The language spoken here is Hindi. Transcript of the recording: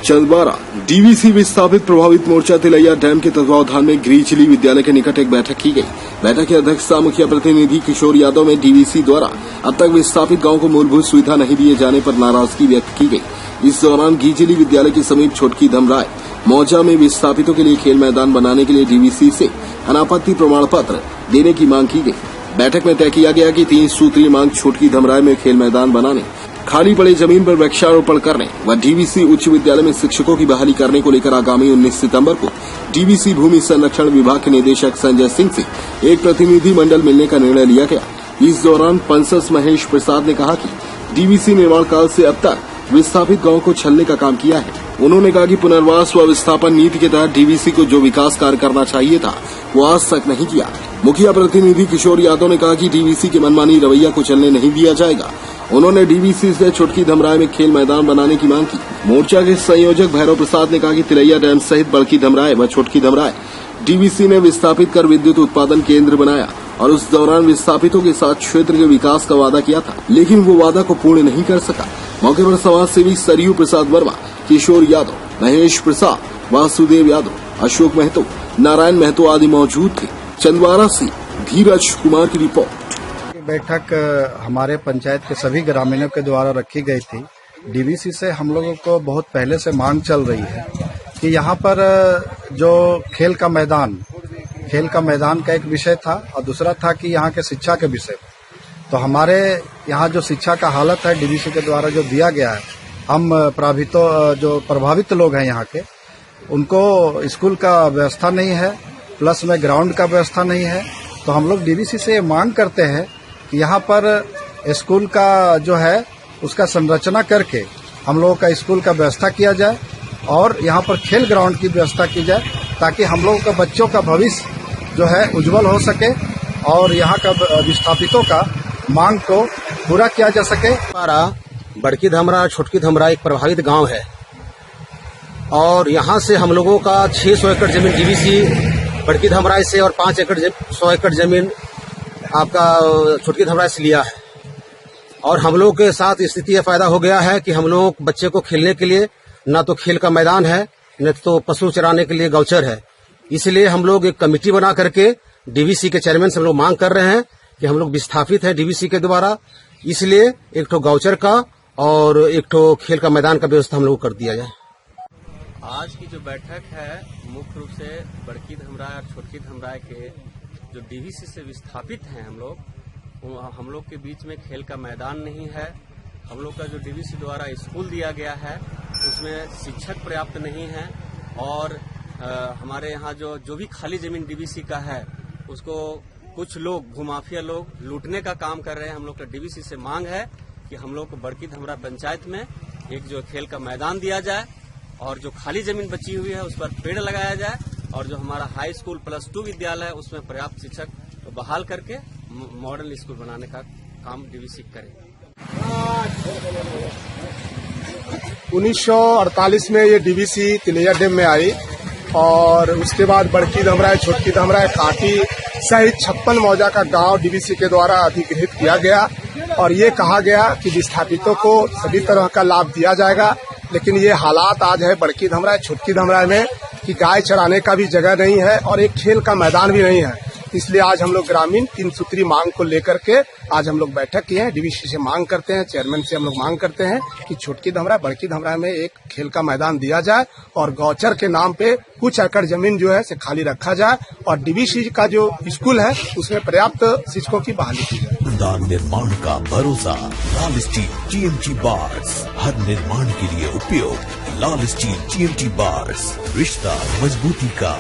चंदवारा डीवीसी विस्थापित प्रभावित मोर्चा तिलैया डैम के तत्वावधान में ग्रीचली विद्यालय के निकट एक बैठक की गई। बैठक की अध्यक्षता मुखिया प्रतिनिधि किशोर यादव में डीवीसी द्वारा अब तक विस्थापित गांव को मूलभूत सुविधा नहीं दिए जाने पर नाराजगी व्यक्त की गई। इस दौरान गीचली विद्यालय के समीप छोटकी धमराय मौजा में विस्थापितों के लिए खेल मैदान बनाने के लिए डीवीसी से अनापत्ति प्रमाण पत्र देने की मांग की गई। बैठक में तय किया गया कि 3 सूत्रीय मांग छोटकी धमराय में खेल मैदान बनाने, खाली पड़ी जमीन पर वृक्षारोपण करने व डीवीसी उच्च विद्यालय में शिक्षकों की बहाली करने को लेकर आगामी 19 सितंबर को डीवीसी भूमि संरक्षण विभाग के निदेशक संजय सिंह से एक प्रतिनिधि मंडल मिलने का निर्णय लिया गया। इस दौरान पंसस महेश प्रसाद ने कहा कि डीवीसी निर्माण काल से अब तक विस्थापित गांव को छलने का काम किया है। उन्होंने कहा कि पुनर्वास व विस्थापन नीति के तहत डीवीसी को जो विकास कार्य करना चाहिए था वो आज तक नहीं किया। मुखिया प्रतिनिधि किशोर यादव ने कहा कि डीवीसी के मनमानी रवैया को चलने नहीं दिया जाएगा। उन्होंने डीवीसी से छोटकी धमराय में खेल मैदान बनाने की मांग की। मोर्चा के संयोजक भैरव प्रसाद ने कहा कि तिलैया डैम सहित बड़की धमराय व छोटकी धमराय डीवीसी ने विस्थापित कर विद्युत उत्पादन केंद्र बनाया और उस दौरान विस्थापितों के साथ क्षेत्र के विकास का वादा किया था, लेकिन वो वादा को पूर्ण नहीं कर सका। मौके पर समाज सेवी सरयू प्रसाद वर्मा, किशोर यादव, महेश प्रसाद, वासुदेव यादव, अशोक महतो, नारायण महतो आदि मौजूद थे। चंदवारा से धीरज कुमार की रिपोर्ट। बैठक हमारे पंचायत के सभी ग्रामीणों के द्वारा रखी गई थी। डीवीसी से हम लोगों को बहुत पहले से मांग चल रही है कि यहाँ पर जो खेल का मैदान का एक विषय था और दूसरा था कि यहाँ के शिक्षा के विषय। तो हमारे यहाँ जो शिक्षा का हालत है डीवीसी के द्वारा जो दिया गया है, हम जो प्रभावित लोग हैं यहाँ के, उनको स्कूल का व्यवस्था नहीं है, प्लस में ग्राउंड का व्यवस्था नहीं है। तो हम लोग डीवीसी से मांग करते हैं कि यहाँ पर स्कूल का जो है उसका संरचना करके हम लोगों का स्कूल का व्यवस्था किया जाए और यहाँ पर खेल ग्राउंड की व्यवस्था की जाए ताकि हम लोगों का बच्चों का भविष्य जो है उज्जवल हो सके और यहाँ का विस्थापितों का मांग को पूरा किया जा सके। हमारा बड़की धमरा छोटकी धमरा एक प्रभावित गांव है और यहाँ से हम लोगों का 600 एकड़ जमीन डीवीसी बड़की धमराई से और 100 एकड़ जमीन आपका छोटकी धमराई से लिया है। और हम लोग के साथ स्थिति यह पैदा हो गया है कि हम लोग बच्चे को खेलने के लिए ना तो खेल का मैदान है, न तो पशु चराने के लिए गौचर है। इसलिए हम लोग एक कमेटी बना करके डीवीसी के चेयरमैन से हम लोग मांग कर रहे हैं कि हम लोग विस्थापित हैं डीवीसी के द्वारा, इसलिए एक ठो गौचर का और एक ठो खेल का मैदान का व्यवस्था हम लोग कर दिया जाए। आज की जो बैठक है मुख्य रूप से बड़की धमराय और छोटकी धमराय के जो डीवीसी से विस्थापित हैं हम लोग के बीच में खेल का मैदान नहीं है। हम लोग का जो डीवीसी द्वारा स्कूल दिया गया है उसमें शिक्षक पर्याप्त नहीं है और हमारे यहाँ जो भी खाली जमीन डीवीसी का है उसको कुछ लोग भूमाफिया लोग लूटने का काम कर रहे हैं। हम लोग का डीवीसी से मांग है कि हम लोग को बड़की धमरा पंचायत में एक जो खेल का मैदान दिया जाए और जो खाली जमीन बची हुई है उस पर पेड़ लगाया जाए और जो हमारा हाई स्कूल +2 विद्यालय है उसमें पर्याप्त शिक्षक तो बहाल करके मॉडल स्कूल बनाने का काम डीवीसी करे। 1948 में ये डीवीसी तिलैया डैम में आई और उसके बाद बड़की धमराय छोटकी धमराय काटी सहित 56 मौजा का गांव डीवीसी के द्वारा अधिग्रहित किया गया और ये कहा गया कि विस्थापितों को सभी तरह का लाभ दिया जाएगा। लेकिन ये हालात आज है बड़की धमराय छोटकी धमराय में कि गाय चराने का भी जगह नहीं है और एक खेल का मैदान भी नहीं है। इसलिए आज हम लोग ग्रामीण 3 सूत्री मांग को लेकर के आज हम लोग बैठक किए हैं। डीवीसी से मांग करते हैं, चेयरमैन से हम लोग मांग करते हैं कि छोटकी धमराय बड़की धमराय में एक खेल का मैदान दिया जाए और गौचर के नाम पे कुछ एकड़ जमीन जो है से खाली रखा जाए और डीवीसी का जो स्कूल है उसमें पर्याप्त शिक्षकों की बहाली की जाए। निर्माण का भरोसा लाल स्टील TMT बार्स, हर निर्माण के लिए उपयोग लाल स्टील TMT बार्स, रिश्ता मजबूती का।